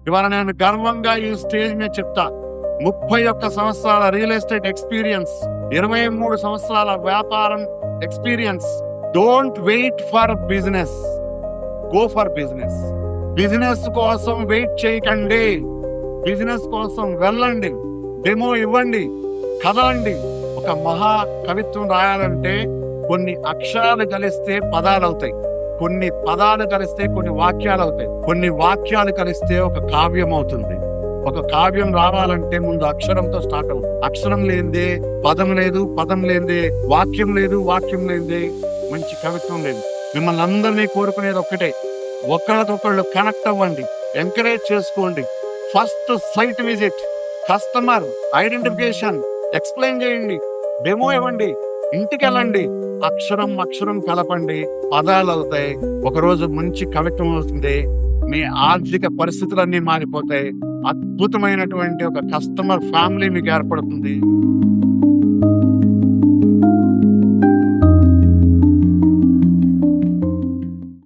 ఇవాళ నేను గర్వంగా ఈ స్టేజ్ మీద చెప్తా, 31 సంవత్సరాల రియల్ ఎస్టేట్ ఎక్స్పీరియన్స్, 23 సంవత్సరాల వ్యాపారం experience. Don't wait for business, go for business. Business కోసం వెయిట్ చేయకండి, బిజినెస్ కోసం వెళ్ళండి, డెమో ఇవ్వండి, కదలండి. ఒక మహా కవిత్వం రాయాలంటే కొన్ని అక్షరాలు కలిస్తే పదాలు అవుతాయి, కొన్ని పదాలు కలిస్తే కొన్ని వాక్యాలు అవుతాయి, కొన్ని వాక్యాలు కలిస్తే ఒక కావ్యం అవుతుంది. ఒక కావ్యం రావాలంటే ముందు అక్షరంతో స్టార్ట్ అవుతుంది. అక్షరం లేనిదే పదం లేదు, పదం లేనిదే వాక్యం లేదు, వాక్యం లేనిదే మంచి కవిత్వం లేదు. మిమ్మల్ని అందరినీ కోరుకునేది ఒక్కటే, ఒకళ్ళకొకళ్ళు కనెక్ట్ అవ్వండి, ఎంకరేజ్ చేసుకోండి. First sight visit, customer identification, explain చేయండి, డెమో ఇవ్వండి, ఇంటికి వెళ్ళండి, అక్షరం అక్షరం కలపండి, పదాలు అవుతాయి. ఒకరోజు మంచి కవిత్వం అవుతుంది, మీ ఆర్థిక పరిస్థితులన్నీ మారిపోతాయి, అద్భుతమైనటువంటి ఒక కస్టమర్ ఫ్యామిలీ మీకు ఏర్పడుతుంది.